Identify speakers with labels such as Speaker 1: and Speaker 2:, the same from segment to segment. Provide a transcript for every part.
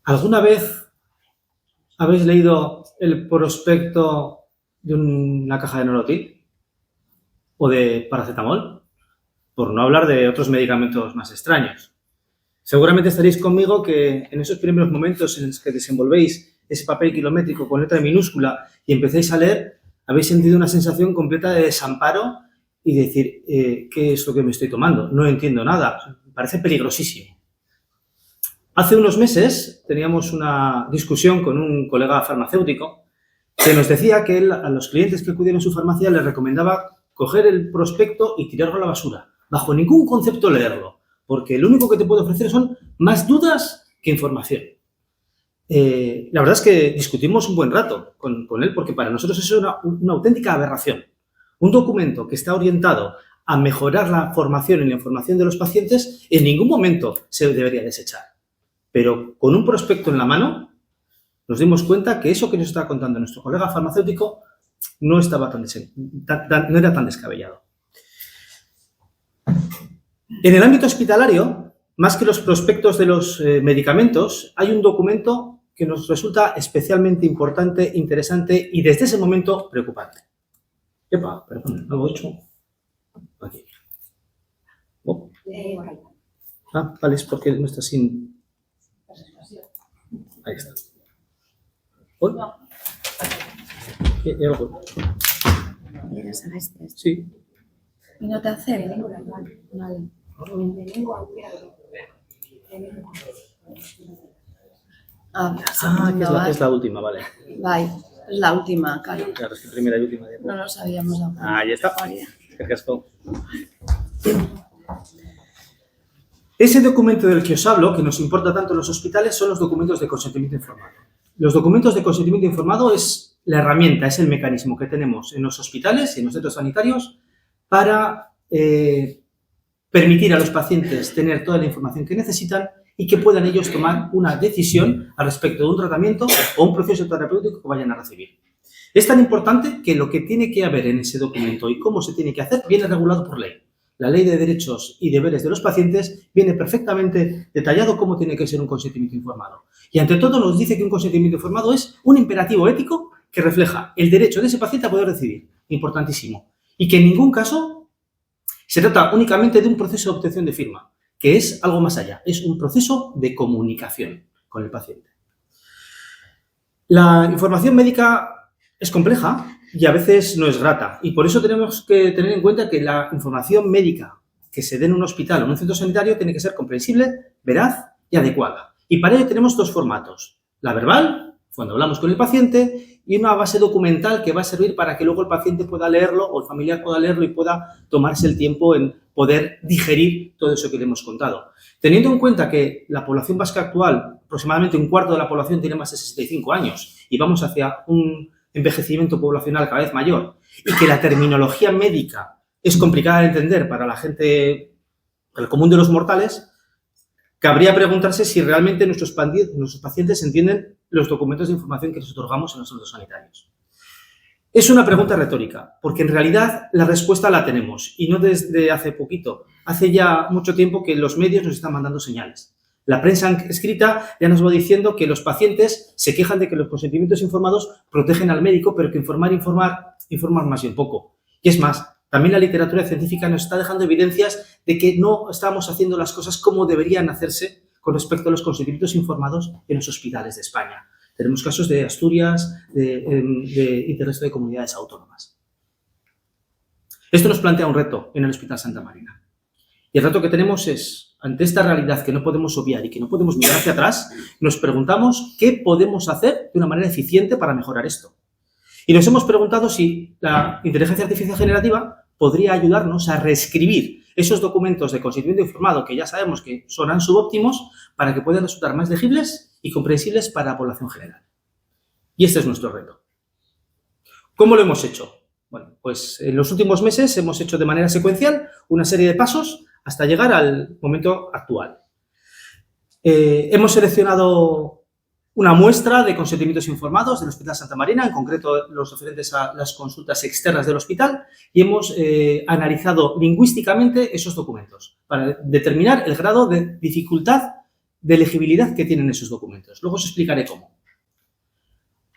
Speaker 1: ¿Alguna vez habéis leído el prospecto de una caja de Nolotil o de paracetamol? Por no hablar de otros medicamentos más extraños. Seguramente estaréis conmigo que en esos primeros momentos en los que desenvolvéis ese papel kilométrico con letra minúscula y empecéis a leer, habéis sentido una sensación completa de desamparo y decir, ¿qué es lo que me estoy tomando? No entiendo nada, me parece peligrosísimo. Hace unos meses teníamos una discusión con un colega farmacéutico que nos decía que él a los clientes que acudían a su farmacia les recomendaba coger el prospecto y tirarlo a la basura. Bajo ningún concepto leerlo, porque lo único que te puede ofrecer son más dudas que información. La verdad es que discutimos un buen rato con él, porque para nosotros eso es una auténtica aberración. Un documento que está orientado a mejorar la formación y la información de los pacientes en ningún momento se debería desechar. Pero con un prospecto en la mano nos dimos cuenta que eso que nos estaba contando nuestro colega farmacéutico no era tan descabellado. En el ámbito hospitalario, más que los prospectos de los medicamentos, hay un documento que nos resulta especialmente importante, interesante y desde ese momento preocupante. Epa, perdón, ¿lo he hecho? Aquí. Oh. Vale, es porque no está sin... Ahí está. ¿Hoy? ¿Hay algo? Sí.
Speaker 2: ¿Y no te hace? Vale.
Speaker 1: Es la última, vale.
Speaker 2: Vale, es la última, claro.
Speaker 1: Claro, es que primera y última.
Speaker 2: No lo sabíamos aún.
Speaker 1: Ahí está. Qué casco. Ese documento del que os hablo, que nos importa tanto en los hospitales, son los documentos de consentimiento informado. Los documentos de consentimiento informado es la herramienta, es el mecanismo que tenemos en los hospitales y en los centros sanitarios para permitir a los pacientes tener toda la información que necesitan y que puedan ellos tomar una decisión al respecto de un tratamiento o un proceso terapéutico que vayan a recibir. Es tan importante que lo que tiene que haber en ese documento y cómo se tiene que hacer viene regulado por ley. La Ley de Derechos y Deberes de los Pacientes viene perfectamente detallado cómo tiene que ser un consentimiento informado. Y ante todo nos dice que un consentimiento informado es un imperativo ético que refleja el derecho de ese paciente a poder decidir. Importantísimo. Y que en ningún caso se trata únicamente de un proceso de obtención de firma, que es algo más allá. Es un proceso de comunicación con el paciente. La información médica es compleja y a veces no es grata. Y por eso tenemos que tener en cuenta que la información médica que se dé en un hospital o en un centro sanitario tiene que ser comprensible, veraz y adecuada. Y para ello tenemos dos formatos. La verbal, cuando hablamos con el paciente, y una base documental que va a servir para que luego el paciente pueda leerlo o el familiar pueda leerlo y pueda tomarse el tiempo en poder digerir todo eso que le hemos contado. Teniendo en cuenta que la población vasca actual, aproximadamente un cuarto de la población tiene más de 65 años y vamos hacia un envejecimiento poblacional cada vez mayor y que la terminología médica es complicada de entender para la gente, para el común de los mortales, cabría preguntarse si realmente nuestros pacientes entienden los documentos de información que les otorgamos en los centros sanitarios. Es una pregunta retórica, porque en realidad la respuesta la tenemos, y no desde hace poquito. Hace ya mucho tiempo que los medios nos están mandando señales. La prensa escrita ya nos va diciendo que los pacientes se quejan de que los consentimientos informados protegen al médico, pero que informan más bien poco. Y es más, también la literatura científica nos está dejando evidencias de que no estamos haciendo las cosas como deberían hacerse con respecto a los consentimientos informados en los hospitales de España. Tenemos casos de Asturias y del resto de comunidades autónomas. Esto nos plantea un reto en el Hospital Santa Marina. Y el reto que tenemos es, ante esta realidad que no podemos obviar y que no podemos mirar hacia atrás, nos preguntamos qué podemos hacer de una manera eficiente para mejorar esto. Y nos hemos preguntado si la inteligencia artificial generativa podría ayudarnos a reescribir esos documentos de consentimiento informado que ya sabemos que son subóptimos para que puedan resultar más legibles y comprensibles para la población general. Y este es nuestro reto. ¿Cómo lo hemos hecho? Bueno, pues en los últimos meses hemos hecho de manera secuencial una serie de pasos hasta llegar al momento actual. Hemos seleccionado una muestra de consentimientos informados del Hospital Santa Marina, en concreto los referentes a las consultas externas del hospital, y hemos analizado lingüísticamente esos documentos para determinar el grado de dificultad de legibilidad que tienen esos documentos. Luego os explicaré cómo.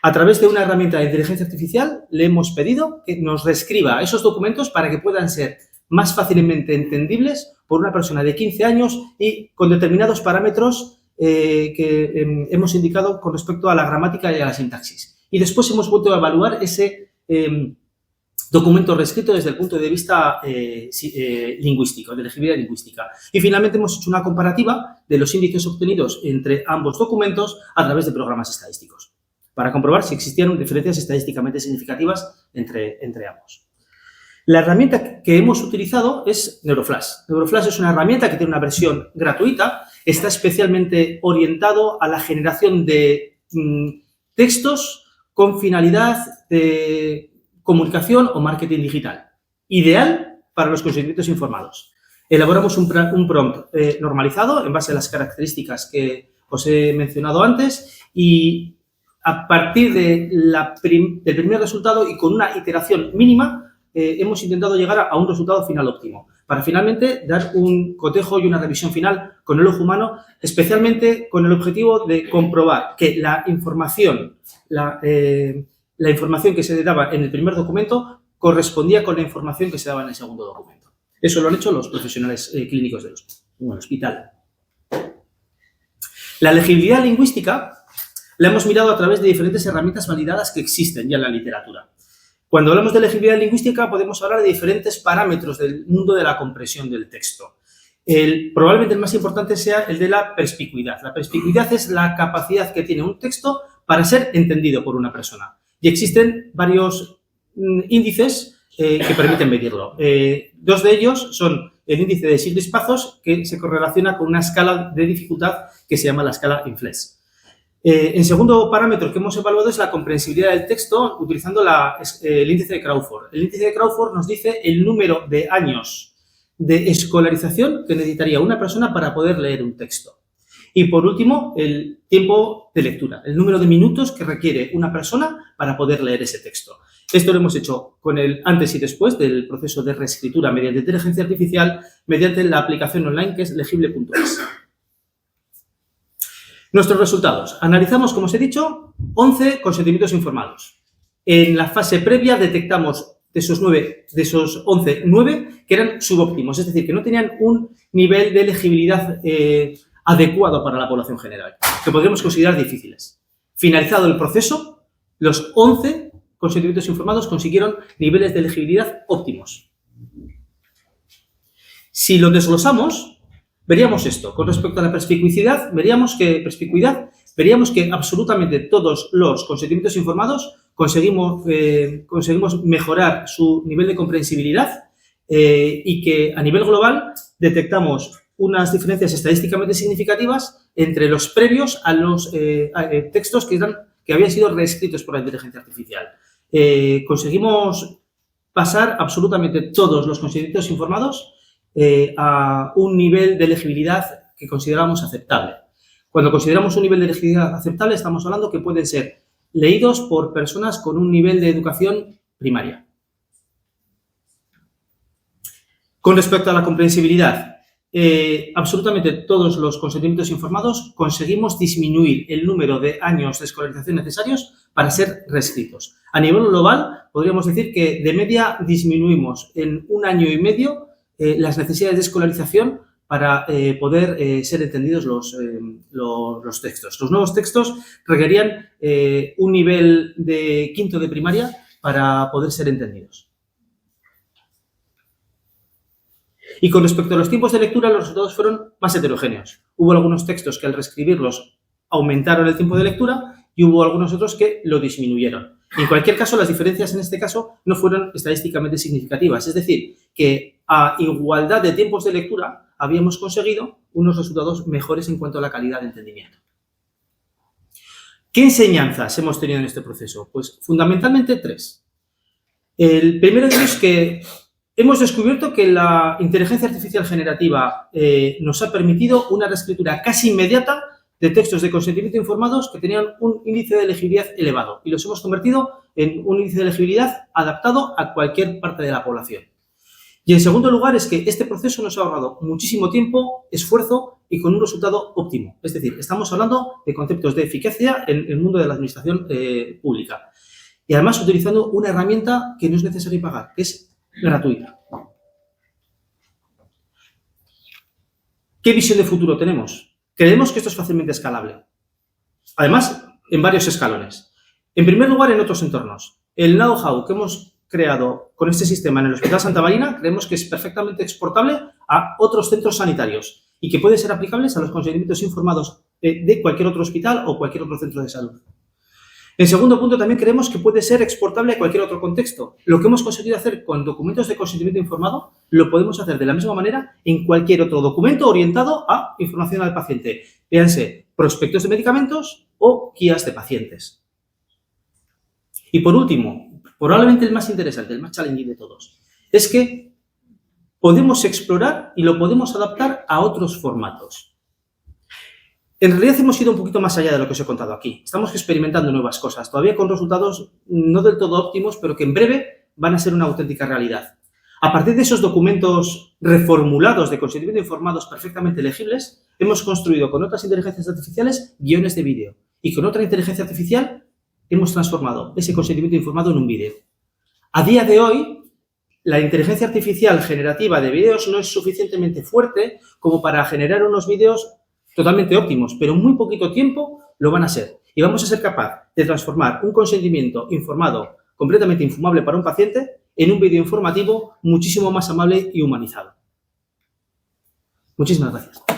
Speaker 1: A través de una herramienta de inteligencia artificial le hemos pedido que nos reescriba esos documentos para que puedan ser más fácilmente entendibles por una persona de 15 años y con determinados parámetros que hemos indicado con respecto a la gramática y a la sintaxis. Y después hemos vuelto a evaluar ese documento reescrito desde el punto de vista lingüístico, de legibilidad lingüística. Y finalmente hemos hecho una comparativa de los índices obtenidos entre ambos documentos a través de programas estadísticos, para comprobar si existían diferencias estadísticamente significativas entre ambos. La herramienta que hemos utilizado es Neuroflash. Neuroflash es una herramienta que tiene una versión gratuita, está especialmente orientado a la generación de textos con finalidad de comunicación o marketing digital. Ideal para los consentimientos informados. Elaboramos un prompt normalizado en base a las características que os he mencionado antes y a partir del primer resultado y con una iteración mínima hemos intentado llegar a un resultado final óptimo para finalmente dar un cotejo y una revisión final con el ojo humano, especialmente con el objetivo de comprobar que la información que se daba en el primer documento correspondía con la información que se daba en el segundo documento. Eso lo han hecho los profesionales clínicos del hospital. La legibilidad lingüística la hemos mirado a través de diferentes herramientas validadas que existen ya en la literatura. Cuando hablamos de legibilidad lingüística podemos hablar de diferentes parámetros del mundo de la comprensión del texto. Probablemente el más importante sea el de la perspicuidad. La perspicuidad es la capacidad que tiene un texto para ser entendido por una persona. Y existen varios índices que permiten medirlo. Dos de ellos son el índice de Siglis-Pazos, que se correlaciona con una escala de dificultad que se llama la escala INFLEX. El segundo parámetro que hemos evaluado es la comprensibilidad del texto utilizando el índice de Crawford. El índice de Crawford nos dice el número de años de escolarización que necesitaría una persona para poder leer un texto. Y por último, el tiempo de lectura, el número de minutos que requiere una persona para poder leer ese texto. Esto lo hemos hecho con el antes y después del proceso de reescritura mediante inteligencia artificial mediante la aplicación online que es legible.es. Nuestros resultados. Analizamos, como os he dicho, 11 consentimientos informados. En la fase previa detectamos de esos 11, 9 que eran subóptimos, es decir, que no tenían un nivel de legibilidad adecuado para la población general, que podríamos considerar difíciles. Finalizado el proceso, los 11 consentimientos informados consiguieron niveles de legibilidad óptimos. Si lo desglosamos, veríamos esto. Con respecto a la perspicuidad, veríamos que absolutamente todos los consentimientos informados conseguimos mejorar su nivel de comprensibilidad y que a nivel global detectamos unas diferencias estadísticamente significativas entre los previos a los textos que habían sido reescritos por la inteligencia artificial. Conseguimos pasar absolutamente todos los consentimientos informados a un nivel de legibilidad que consideramos aceptable. Cuando consideramos un nivel de legibilidad aceptable, estamos hablando que pueden ser leídos por personas con un nivel de educación primaria. Con respecto a la comprensibilidad, absolutamente todos los consentimientos informados conseguimos disminuir el número de años de escolarización necesarios para ser reescritos. A nivel global, podríamos decir que de media disminuimos en 1 año y medio las necesidades de escolarización para poder ser entendidos los textos. Los nuevos textos requerían un nivel de quinto de primaria para poder ser entendidos. Y con respecto a los tiempos de lectura, los resultados fueron más heterogéneos. Hubo algunos textos que al reescribirlos aumentaron el tiempo de lectura y hubo algunos otros que lo disminuyeron. En cualquier caso, las diferencias en este caso no fueron estadísticamente significativas. Es decir, que a igualdad de tiempos de lectura habíamos conseguido unos resultados mejores en cuanto a la calidad de entendimiento. ¿Qué enseñanzas hemos tenido en este proceso? Pues fundamentalmente 3. El primero de ellos es que hemos descubierto que la inteligencia artificial generativa nos ha permitido una reescritura casi inmediata de textos de consentimiento informados que tenían un índice de legibilidad elevado y los hemos convertido en un índice de legibilidad adaptado a cualquier parte de la población. Y en segundo lugar es que este proceso nos ha ahorrado muchísimo tiempo, esfuerzo y con un resultado óptimo. Es decir, estamos hablando de conceptos de eficacia en el mundo de la administración pública. Y además utilizando una herramienta que no es necesario pagar, que es gratuita. ¿Qué visión de futuro tenemos? Creemos que esto es fácilmente escalable. Además, en varios escalones. En primer lugar, en otros entornos. El know-how que hemos creado con este sistema en el Hospital Santa Marina creemos que es perfectamente exportable a otros centros sanitarios y que puede ser aplicable a los consentimientos informados de cualquier otro hospital o cualquier otro centro de salud. En segundo punto, también creemos que puede ser exportable a cualquier otro contexto. Lo que hemos conseguido hacer con documentos de consentimiento informado lo podemos hacer de la misma manera en cualquier otro documento orientado a información al paciente. Véanse prospectos de medicamentos o guías de pacientes. Y por último, probablemente el más interesante, el más challenging de todos, es que podemos explorar y lo podemos adaptar a otros formatos. En realidad hemos ido un poquito más allá de lo que os he contado aquí. Estamos experimentando nuevas cosas, todavía con resultados no del todo óptimos, pero que en breve van a ser una auténtica realidad. A partir de esos documentos reformulados de consentimiento informados perfectamente legibles, hemos construido con otras inteligencias artificiales guiones de vídeo. Y con otra inteligencia artificial hemos transformado ese consentimiento informado en un vídeo. A día de hoy, la inteligencia artificial generativa de vídeos no es suficientemente fuerte como para generar unos vídeos totalmente óptimos, pero en muy poquito tiempo lo van a ser. Y vamos a ser capaz de transformar un consentimiento informado completamente infumable para un paciente en un vídeo informativo muchísimo más amable y humanizado. Muchísimas gracias.